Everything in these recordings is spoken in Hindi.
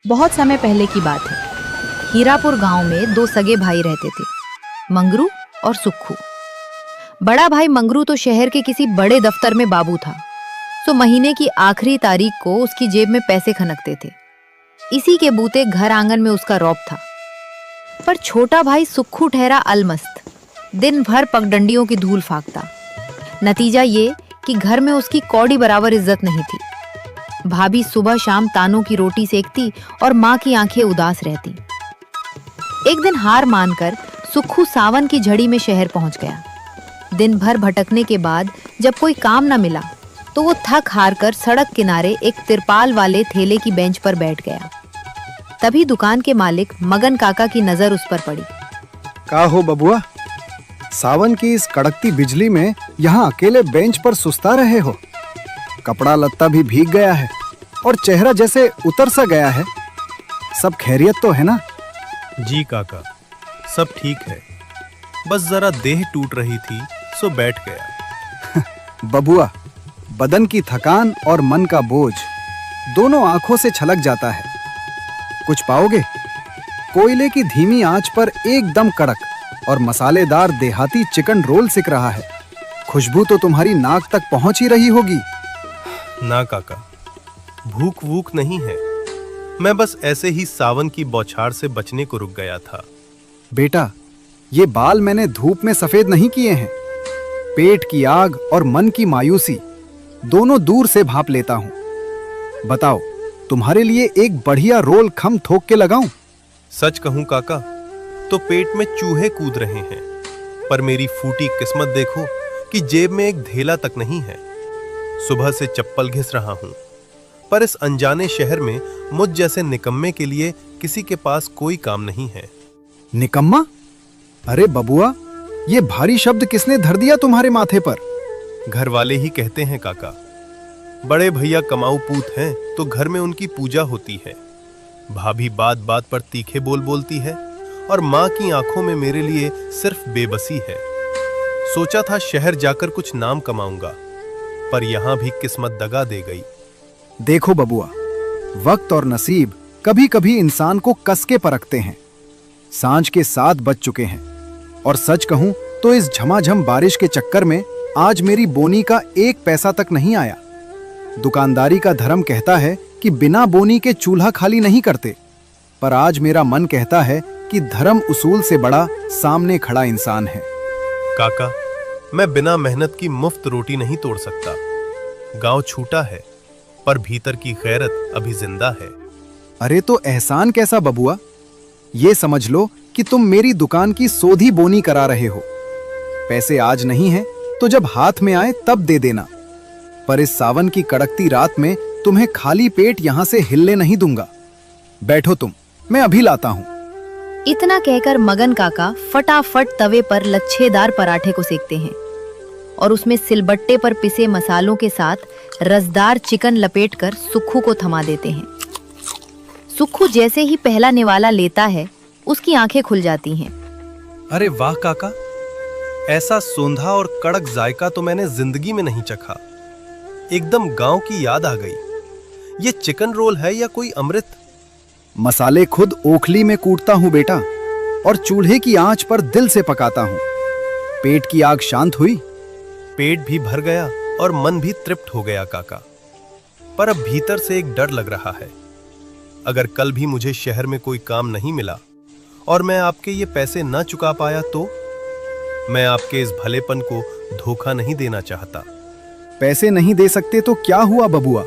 बहुत समय पहले की बात है। हीरापुर गांव में दो सगे भाई रहते थे, मंगरू और सुक्खू। बड़ा भाई मंगरू तो शहर के किसी बड़े दफ्तर में बाबू था, तो महीने की आखिरी तारीख को उसकी जेब में पैसे खनकते थे। इसी के बूते घर आंगन में उसका रौब था। पर छोटा भाई सुक्खू ठहरा अलमस्त, दिन भर पगडंडियों की धूल फाकता। नतीजा ये कि घर में उसकी कौड़ी बराबर इज्जत नहीं थी। भाभी सुबह शाम तानों की रोटी सेकती और माँ की आंखें उदास रहती। एक दिन हार मानकर सुक्खू सावन की झड़ी में शहर पहुंच गया। दिन भर भटकने के बाद जब कोई काम न मिला तो वो थक हार कर सड़क किनारे एक तिरपाल वाले ठेले की बेंच पर बैठ गया। तभी दुकान के मालिक मगन काका की नजर उस पर पड़ी। का हो बबुआ, सावन की इस कड़कती बिजली में यहाँ अकेले बेंच पर सुस्ता रहे हो? कपड़ा लत्ता भी भीग गया है और चेहरा जैसे उतर सा गया है। सब खैरियत तो है ना? जी काका, सब ठीक है, बस जरा देह टूट रही थी सो बैठ गया। बबुआ, बदन की थकान और मन का बोझ दोनों आंखों से छलक जाता है। कुछ पाओगे? कोयले की धीमी आंच पर एकदम कड़क और मसालेदार देहाती चिकन रोल सिक रहा है। खुशबू तो तुम्हारी नाक तक पहुंच ही रही होगी। ना काका, भूख वूख नहीं है, मैं बस ऐसे ही सावन की बौछार से बचने को रुक गया था। बेटा, ये बाल मैंने धूप में सफेद नहीं किए हैं। पेट की आग और मन की मायूसी दोनों दूर से भांप लेता हूं। बताओ, तुम्हारे लिए एक बढ़िया रोल खम ठोक के लगाऊं? सच कहूं काका, तो पेट में चूहे कूद रहे हैं, पर मेरी फूटी किस्मत देखो कि जेब में एक धेला तक नहीं है। सुबह से चप्पल घिस रहा हूं, पर इस अनजाने शहर में मुझ जैसे निकम्मे के लिए किसी के पास कोई काम नहीं है। निकम्मा? अरे बबुआ, ये भारी शब्द किसने धर दिया तुम्हारे माथे पर? घर वाले ही कहते हैं काका। बड़े भैया कमाऊ पूत हैं तो घर में उनकी पूजा होती है। भाभी बात बात पर तीखे बोल बोलती है और माँ की आंखों में मेरे लिए सिर्फ बेबसी है। सोचा था शहर जाकर कुछ नाम कमाऊंगा, पर यहां भी किस्मत दगा दे गई। देखो बबुआ, वक्त और नसीब कभी कभी इंसान को कस के परखते हैं। सांझ के 7 बज चुके हैं और सच कहूं तो इस झमाझम बारिश के चक्कर में आज मेरी बोनी का 1 पैसा तक नहीं आया। दुकानदारी का धर्म कहता है कि बिना बोनी के चूल्हा खाली नहीं करते, पर आज मेरा मन कहता है कि धर्म उसूल से बड़ा सामने खड़ा इंसान है। काका, मैं बिना मेहनत की मुफ्त रोटी नहीं तोड़ सकता। गांव छूटा है, पर भीतर की गैरत अभी जिंदा है। अरे तो एहसान कैसा बबुआ? ये समझ लो कि तुम मेरी दुकान की सोधी बोनी करा रहे हो। पैसे आज नहीं हैं तो जब हाथ में आए तब दे देना, पर इस सावन की कड़कती रात में तुम्हें खाली पेट यहां से हिलने नहीं दूंगा। बैठो तुम, मैं अभी लाता हूं। इतना कहकर मगन काका फटाफट तवे पर लच्छेदार पराठे को सेकते हैं और उसमें सिलबट्टे पर पिसे मसालों के साथ रसदार चिकन लपेटकर सुक्खू को थमा देते हैं। सुक्खू जैसे ही पहला निवाला लेता है, उसकी आंखें खुल जाती हैं। अरे वाह काका, ऐसा सोंधा और कड़क जायका तो मैंने जिंदगी में नहीं चखा। एकदम गांव की याद आ गई। ये चिकन रोल है या कोई अमृत? मसाले खुद ओखली में कूटता हूं बेटा, और चूल्हे की आंच पर दिल से पकाता हूं। पेट की आग शांत हुई? पेट भी भर गया और मन भी तृप्त हो गया काका, पर अब भीतर से एक डर लग रहा है। अगर कल भी मुझे शहर में कोई काम नहीं मिला और मैं आपके ये पैसे न चुका पाया तो? मैं आपके इस भलेपन को धोखा नहीं देना चाहता। पैसे नहीं दे सकते तो क्या हुआ बबुआ?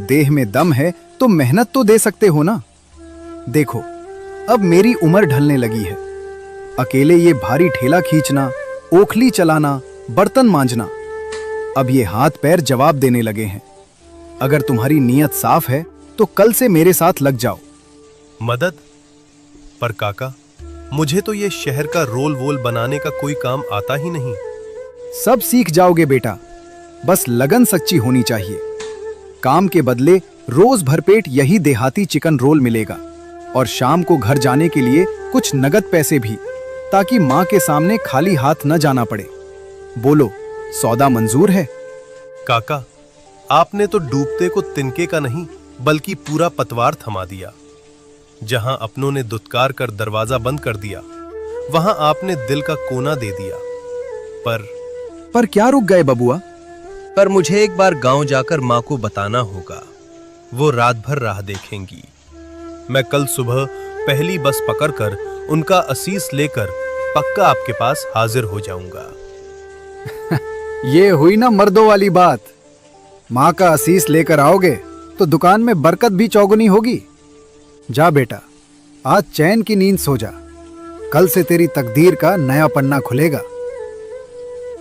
देह में दम है तो मेहनत तो दे सकते हो ना। देखो, अब मेरी उम्र ढलने लगी है। अकेले ये भारी ठेला खींचना, ओखली चलाना, बर्तन मांजना, अब ये हाथ पैर जवाब देने लगे हैं। अगर तुम्हारी नीयत साफ है तो कल से मेरे साथ लग जाओ। मदद? पर काका, मुझे तो ये शहर का रोल वोल बनाने का कोई काम आता ही नहीं। सब सीख जाओगे बेटा, बस लगन सच्ची होनी चाहिए। काम के बदले रोज भरपेट यही देहाती चिकन रोल मिलेगा और शाम को घर जाने के लिए कुछ नगद पैसे भी, ताकि माँ के सामने खाली हाथ न जाना पड़े। बोलो, सौदा मंजूर है? काका, आपने तो डूबते को तिनके का नहीं बल्कि पूरा पतवार थमा दिया। जहां अपनों ने दुत्कार कर दरवाजा बंद कर दिया, वहां आपने दिल का कोना दे दिया। पर क्या रुक गए बबुआ? पर मुझे एक बार गांव जाकर मां को बताना होगा। वो रात भर राह देखेंगी। मैं कल सुबह पहली बस पकड़कर उनका असीस लेकर पक्का आपके पास हाजिर हो जाऊंगा। ये हुई ना मर्दों वाली बात। माँ का असीस लेकर आओगे तो दुकान में बरकत भी चौगुनी होगी। जा बेटा, आज चैन की नींद सो जा। कल से तेरी तकदीर का नया पन्ना खुलेगा।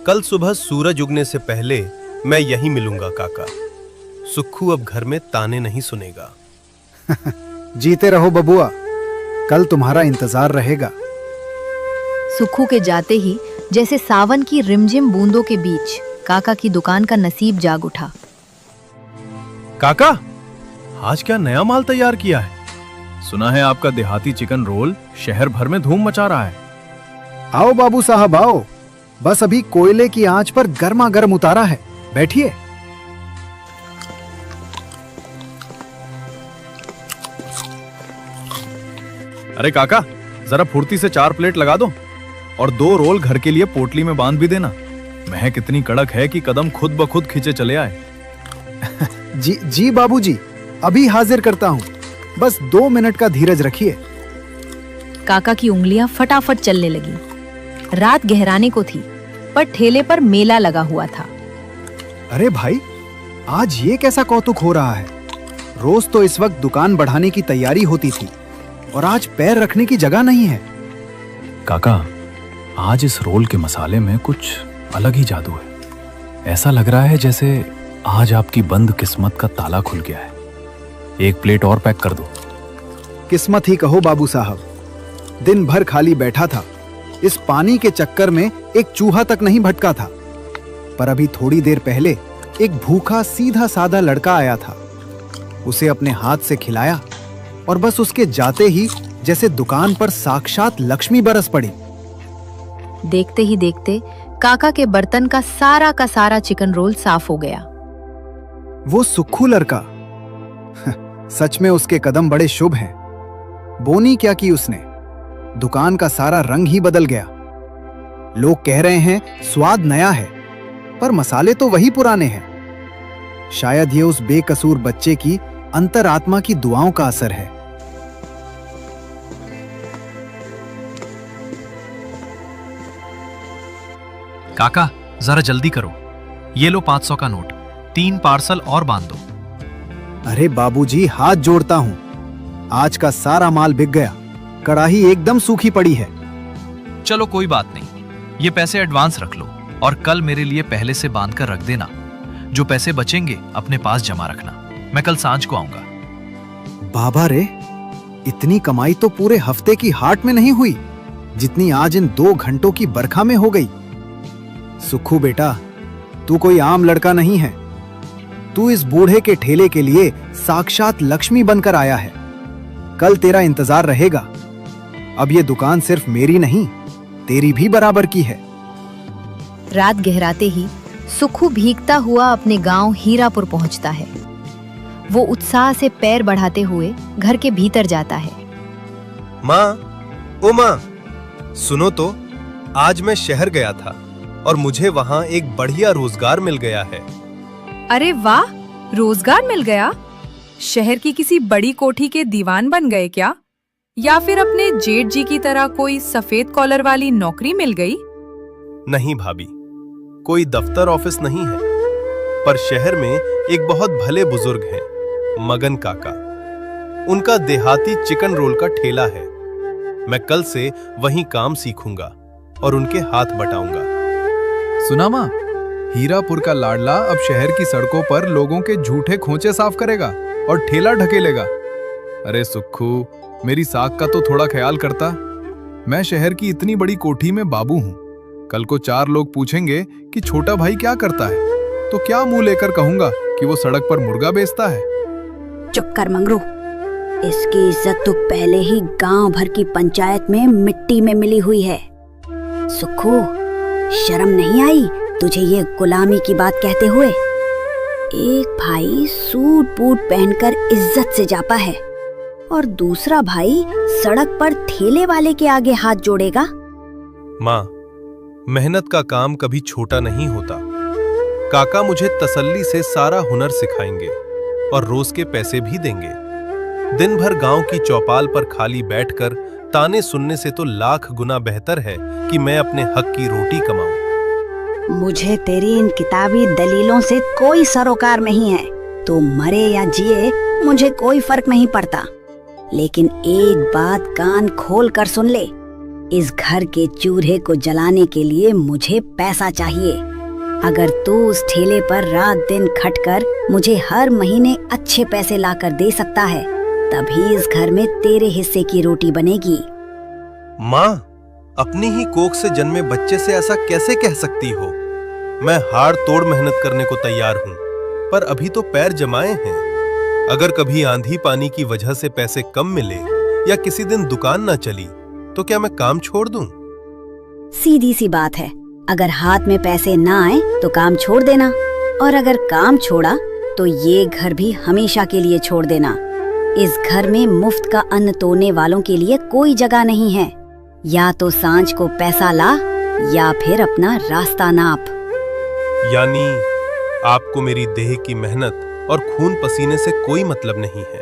कल सुबह सूरज उगने से पहले मैं यहीं मिलूंगा काका। सुक्खू अब घर में ताने नहीं सुनेगा। जीते रहो बबुआ, कल तुम्हारा इंतजार रहेगा। सुक्खू के जाते ही जैसे सावन की रिमझिम बूंदों के बीच काका की दुकान का नसीब जाग उठा। काका, आज क्या नया माल तैयार किया है? सुना है आपका देहाती चिकन रोल शहर भर में धूम मचा रहा है। आओ बाबू साहब आओ, बस अभी कोयले की आंच पर गर्मा गर्म उतारा है। बैठिए। अरे काका, जरा फुर्ती से 4 प्लेट लगा दो और 2 रोल घर के लिए पोटली में बांध भी देना। महक इतनी कड़क है कि कदम खुद ब खुद खींचे चले आए। जी बाबूजी, अभी हाजिर करता हूँ। बस 2 मिनट का धीरज रखिए। काका की उंगलियां फटाफट चलने लगी। रात गहराने को थी, पर ठेले पर मेला लगा हुआ था। अरे भाई, आज ये कैसा कौतुक हो रहा है? रोज तो इस वक्त दुकान बढ़ाने की तैयारी होती थी और आज पैर रखने की जगह नहीं है। काका, आज इस रोल के मसाले में कुछ अलग ही जादू है। ऐसा लग रहा है जैसे आज आपकी बंद किस्मत का ताला खुल गया है। 1 प्लेट और पैक कर दो। किस्मत ही कहो बाबू साहब। दिन भर खाली बैठा था। इस पानी के चक्कर में एक चूहा तक नहीं भटका था। पर अभी थोड़ी देर पहले एक भूखा सीधा साधा लड़का आया था। उसे अपने हाथ से खिलाया और बस उसके जाते ही जैसे दुकान पर साक्षात लक्ष्मी बरस पड़ी। देखते ही देखते काका के बर्तन का सारा चिकन रोल साफ हो गया। वो सुक्खू लड़का, सच में उसके कदम बड़े शुभ हैं। बोनी क्या की उसने, दुकान का सारा रंग ही बदल गया। लोग कह रहे हैं स्वाद नया है, पर मसाले तो वही पुराने हैं। शायद ये उस बेकसूर बच्चे की अंतरात्मा की दुआओं का असर है। काका, जरा जल्दी करो। ये लो 500 का नोट। 3 पार्सल और बांध दो। अरे बाबूजी, हाथ जोड़ता हूं। आज का सारा माल बिक गया। कड़ाही एकदम सूखी पड़ी है। चलो कोई बात नहीं, ये पैसे एडवांस रख लो और कल मेरे लिए पहले से बांध कर रख देना। जो पैसे बचेंगे अपने पास जमा रखना। मैं कल सांझ को आऊंगा। बाबा रे, इतनी कमाई तो पूरे हफ्ते की हाट में नहीं हुई जितनी आज इन 2 घंटों की बरखा में हो गई। सुक्खू बेटा, तू कोई आम लड़का नहीं है। तू इस बूढ़े के ठेले के लिए साक्षात लक्ष्मी बनकर आया है। कल तेरा इंतजार रहेगा। अब ये दुकान सिर्फ मेरी नहीं, तेरी भी बराबर की है। रात गहराते ही सुक्खू भीगता हुआ अपने गांव हीरापुर पहुंचता है। वो उत्साह से पैर बढ़ाते हुए घर के भीतर जाता है। माँ, ओ माँ, सुनो तो, आज मैं शहर गया था और मुझे वहाँ एक बढ़िया रोजगार मिल गया है। अरे वाह, रोजगार मिल गया? शहर की किसी बड़ी कोठी के दीवान बन गए क्या? या फिर अपने जेठ जी की तरह कोई सफेद कॉलर वाली नौकरी मिल गई? नहीं भाभी, कोई दफ्तर ऑफिस नहीं है, पर शहर में एक बहुत भले बुजुर्ग हैं, मगन काका। उनका देहाती चिकन रोल का ठेला है। मैं कल से वहीं काम सीखूंगा और उनके हाथ बटाऊंगा। सुना माँ, हीरापुर का लाडला अब शहर की सड़कों पर लोगों के झूठे खोचे साफ करेगा और ठेला ढकेलेगा। अरे सुक्खू, मेरी साख का तो थोड़ा ख्याल करता। मैं शहर की इतनी बड़ी कोठी में बाबू हूँ। कल को 4 लोग पूछेंगे कि छोटा भाई क्या करता है, तो क्या मुंह लेकर कहूंगा कि वो सड़क पर मुर्गा बेचता है? चुप कर मंगरू। इसकी इज्जत तो पहले ही गांव भर की पंचायत में मिट्टी में मिली हुई है। सुक्खू, शर्म नहीं आई तुझे ये गुलामी की बात कहते हुए? एक भाई सूट बूट पहनकर इज्जत से जापा है और दूसरा भाई सड़क पर ठेले वाले के आगे हाथ जोड़ेगा। माँ, मेहनत का काम कभी छोटा नहीं होता। काका मुझे तसल्ली से सारा हुनर सिखाएंगे और रोज के पैसे भी देंगे। दिन भर गांव की चौपाल पर खाली बैठकर ताने सुनने से तो लाख गुना बेहतर है कि मैं अपने हक की रोटी कमाऊं। मुझे तेरी इन किताबी दलीलों से कोई सरोकार नहीं है। तो मरे या जिए मुझे कोई फर्क नहीं पड़ता। लेकिन एक बात कान खोल कर सुन ले, इस घर के चूल्हे को जलाने के लिए मुझे पैसा चाहिए। अगर तू उस ठेले पर रात दिन खटकर मुझे हर महीने अच्छे पैसे लाकर दे सकता है, तभी इस घर में तेरे हिस्से की रोटी बनेगी। माँ, अपनी ही कोख से जन्मे बच्चे से ऐसा कैसे कह सकती हो? मैं हाड़ तोड़ मेहनत करने को तैयार हूँ, पर अभी तो पैर जमाए हैं। अगर कभी आंधी पानी की वजह से पैसे कम मिले या किसी दिन दुकान ना चली तो क्या मैं काम छोड़ दूं? सीधी सी बात है, अगर हाथ में पैसे ना आए तो काम छोड़ देना, और अगर काम छोड़ा तो ये घर भी हमेशा के लिए छोड़ देना। इस घर में मुफ्त का अन्न तोड़ने वालों के लिए कोई जगह नहीं है। या तो सांझ को पैसा ला या फिर अपना रास्ता नाप। यानी आपको मेरी देह की मेहनत और खून पसीने से कोई मतलब नहीं है,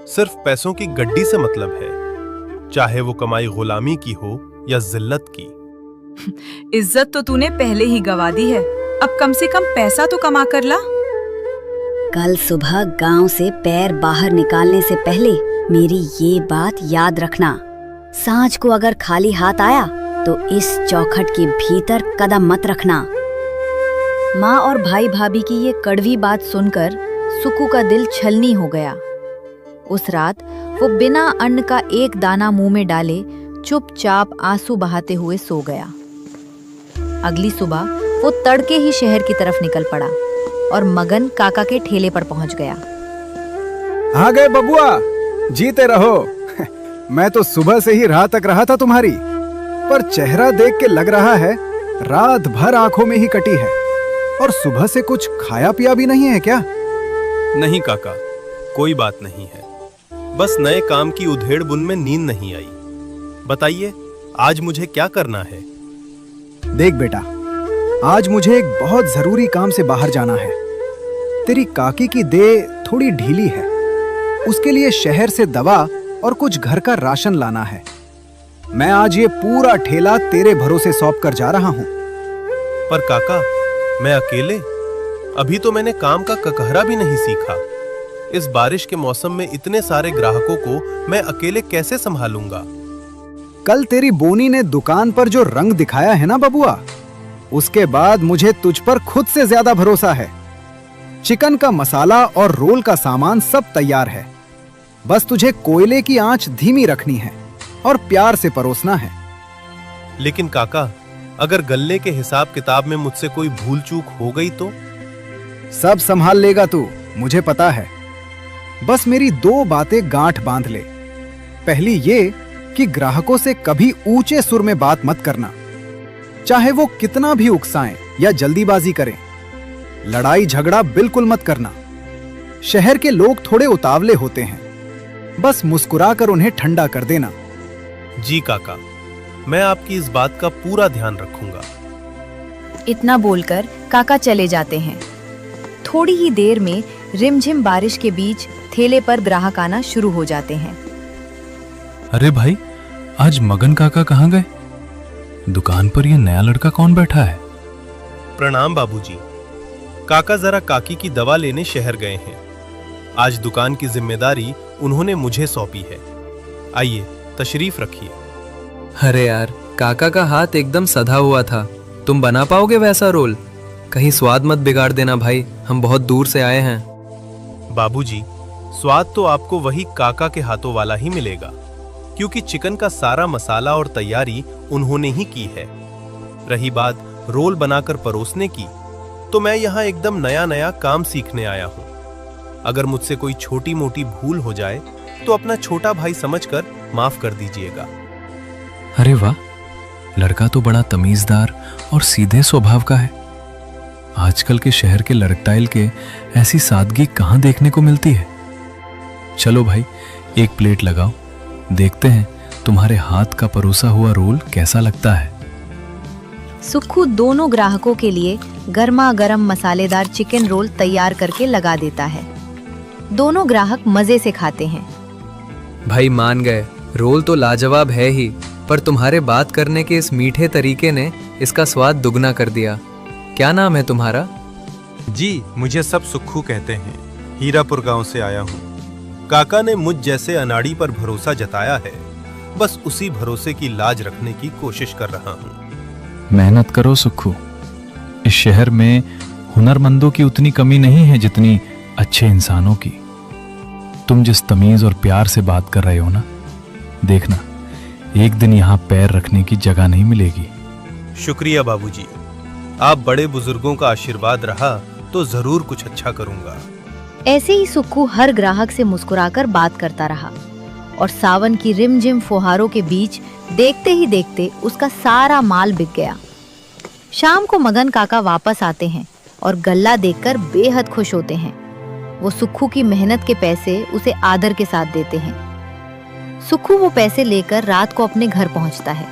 सिर्फ पैसों की गड्डी से मतलब है, चाहे वो कमाई गुलामी की हो या जिल्लत की। इज्जत तो तूने पहले ही गवा दी है, अब कम से कम पैसा तो कमा कर ला। कल सुबह गांव से पैर बाहर निकालने से पहले मेरी ये बात याद रखना। सांझ को अगर खाली हाथ आया तो इस चौखट के भीतर कदम मत रखना। माँ और भाई भाभी की ये कड़वी बात सुनकर सुक्कू का दिल छलनी हो गया। उस रात वो बिना अन्न का एक दाना मुंह में डाले चुपचाप आंसू बहाते हुए सो गया। अगली सुबह वो तड़के ही शहर की तरफ निकल पड़ा और मगन काका के ठेले पर पहुंच गया। आ गए बबुआ, जीते रहो। मैं तो सुबह से ही राह तक रहा था तुम्हारी, पर चेहरा देख के लग रहा है रात भर आंखों में ही कटी है। और सुबह से कुछ खाया पिया भी नहीं है क्या? नहीं काका, कोई बात नहीं है, बस नए काम की उधेड़ बुन में नींद नहीं आई। बताइए, आज मुझे क्या करना है? देख बेटा, आज मुझे एक बहुत जरूरी काम से बाहर जाना है। तेरी काकी की देह थोड़ी ढीली है, उसके लिए शहर से दवा और कुछ घर का राशन लाना है। मैं आज ये पूरा ठेला तेरे भरोसे सौंप कर जा रहा हूं। पर काका, मैं अकेले? अभी तो मैंने काम का ककहरा भी नहीं सीखा। इस बारिश के मौसम में इतने सारे ग्राहकों को मैं अकेले कैसे संभालूंगा? कल तेरी बोनी ने दुकान पर जो रंग दिखाया है ना बबुआ, उसके बाद मुझे तुझ पर खुद से ज्यादा भरोसा है। चिकन का मसाला और रोल का सामान सब तैयार है, बस तुझे कोयले की आंच धीमी रखनी है और प्यार से परोसना है। लेकिन काका, अगर गल्ले के हिसाब किताब में मुझसे कोई भूल चूक हो गई तो? सब संभाल लेगा तू, मुझे पता है। बस मेरी दो बातें गांठ बांध ले। पहली ये कि ग्राहकों से कभी ऊंचे सुर में बात मत करना, चाहे वो कितना भी उकसाएं या जल्दीबाजी करें। लड़ाई झगड़ा बिल्कुल मत करना। शहर के लोग थोड़े उतावले होते हैं, बस मुस्कुराकर उन्हें ठंडा कर देना। जी काका, मैं आपकी इस बात का पूरा ध्यान रखूंगा। इतना बोलकर काका चले जाते हैं। थोड़ी ही देर में रिमझिम बारिश के बीच ठेले पर ग्राहक आना शुरू हो जाते हैं। अरे भाई, आज मगन काका कहाँ गए? दुकान पर ये नया लड़का कौन बैठा है? प्रणाम बाबूजी। काका जरा काकी की दवा लेने शहर गए हैं। आज दुकान की जिम्मेदारी उन्होंने मुझे सौंपी है। आइए, तशरीफ रखिए। अरे यार, काका का हाथ एकदम सधा हुआ था, तुम बना पाओगे वैसा रोल? कहीं स्वाद मत बिगाड़ देना भाई, हम बहुत दूर से आए हैं। बाबूजी, स्वाद तो आपको वही काका के हाथों वाला ही मिलेगा, क्योंकि चिकन का सारा मसाला और तैयारी उन्होंने ही की है। रही बात रोल बनाकर परोसने की, तो मैं यहाँ एकदम नया नया काम सीखने आया हूँ। अगर मुझसे कोई छोटी मोटी भूल हो जाए तो अपना छोटा भाई समझकर माफ कर दीजिएगा। अरे वाह, लड़का तो बड़ा तमीजदार और सीधे स्वभाव का है। आजकल के शहर के लड़कटाइल के ऐसी सादगी कहाँ देखने को मिलती है। चलो भाई, एक प्लेट लगाओ, देखते हैं तुम्हारे हाथ का परोसा हुआ रोल कैसा लगता है। सुक्खू दोनों ग्राहकों के लिए गर्मा गर्म मसालेदार चिकन रोल तैयार करके लगा देता है। दोनों ग्राहक मजे से खाते हैं। भाई मान गए, रोल तो लाजवाब है ही, पर तुम्हारे बात करने के इस मीठे तरीके ने इसका स्वाद दुगना कर दिया। क्या नाम है तुम्हारा? जी, मुझे सब सुक्खू कहते हैं। हीरापुर गांव से आया हूँ। काका ने मुझ जैसे अनाड़ी पर भरोसा जताया है, बस उसी भरोसे की लाज रखने की कोशिश कर रहा हूँ। मेहनत करो सुक्खू, इस शहर में हुनरमंदों की उतनी कमी नहीं है जितनी अच्छे इंसानों की। तुम जिस तमीज और प्यार से बात कर रहे हो ना, देखना एक दिन यहाँ पैर रखने की जगह नहीं मिलेगी। शुक्रिया बाबूजी, आप बड़े बुजुर्गों का आशीर्वाद रहा तो जरूर कुछ अच्छा करूंगा। ऐसे ही सुक्खू हर ग्राहक से मुस्कुराकर बात करता रहा और सावन की रिमझिम फुहारों के बीच देखते ही देखते उसका सारा माल बिक गया। शाम को मगन काका वापस आते हैं और गल्ला देखकर बेहद खुश होते हैं। वो सुक्खू की मेहनत के पैसे उसे आदर के साथ देते हैं। सुक्खू वो पैसे लेकर रात को अपने घर पहुंचता है।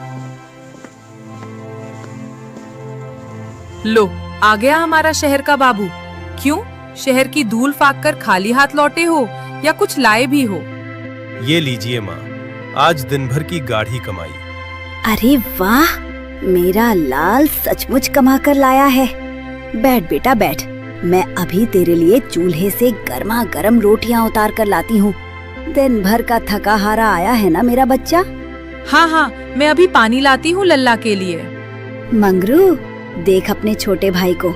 लो, आ गया हमारा शहर का बाबू। क्यों, शहर की धूल फाक कर खाली हाथ लौटे हो या कुछ लाए भी हो? ये लीजिए माँ, आज दिन भर की गाढ़ी कमाई। अरे वाह, मेरा लाल सचमुच कमा कर लाया है। बैठ बेटा बैठ, मैं अभी तेरे लिए चूल्हे से गर्मा गर्म रोटियां उतार कर लाती हूँ। दिन भर का थका हारा आया है ना मेरा बच्चा। हाँ हाँ, मैं अभी पानी लाती हूँ लल्ला के लिए। मंगरू, देख अपने छोटे भाई को,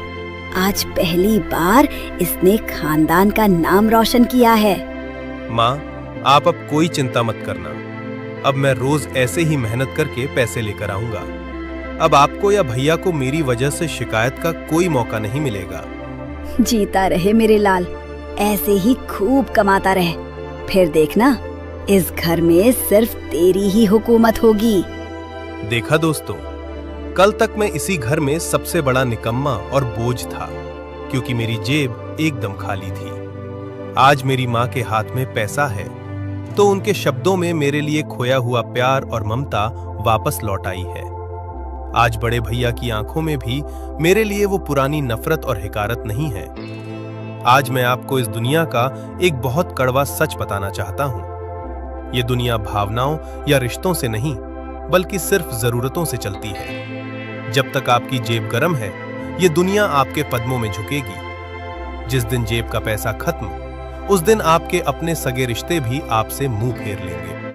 आज पहली बार इसने खानदान का नाम रोशन किया है। माँ, आप अब कोई चिंता मत करना। अब मैं रोज ऐसे ही मेहनत करके पैसे लेकर आऊंगा। अब आपको या भैया को मेरी वजह से शिकायत का कोई मौका नहीं मिलेगा। जीता रहे मेरे लाल, ऐसे ही खूब कमाता रहे। फिर देखना, इस घर में सिर्फ तेरी ही हुकूमत होगी। देखा दोस्तों, कल तक मैं इसी घर में सबसे बड़ा निकम्मा और बोझ था, क्योंकि मेरी जेब एकदम खाली थी। आज मेरी माँ के हाथ में पैसा है, तो उनके शब्दों में मेरे लिए खोया हुआ प्यार और ममता वापस लौट आई है। आज बड़े भैया की आंखों में भी मेरे लिए वो पुरानी नफरत और हिकारत नहीं है। आज मैं आपको इस दुनिया का एक बहुत कड़वा सच बताना चाहता हूं। ये दुनिया भावनाओं या रिश्तों से नहीं, बल्कि सिर्फ जरूरतों से चलती है। जब तक आपकी जेब गर्म है, ये दुनिया आपके कदमों में झुकेगी। जिस दिन जेब का पैसा खत्म, उस दिन आपके अपने सगे रिश्ते भी आपसे मुंह फेर लेंगे।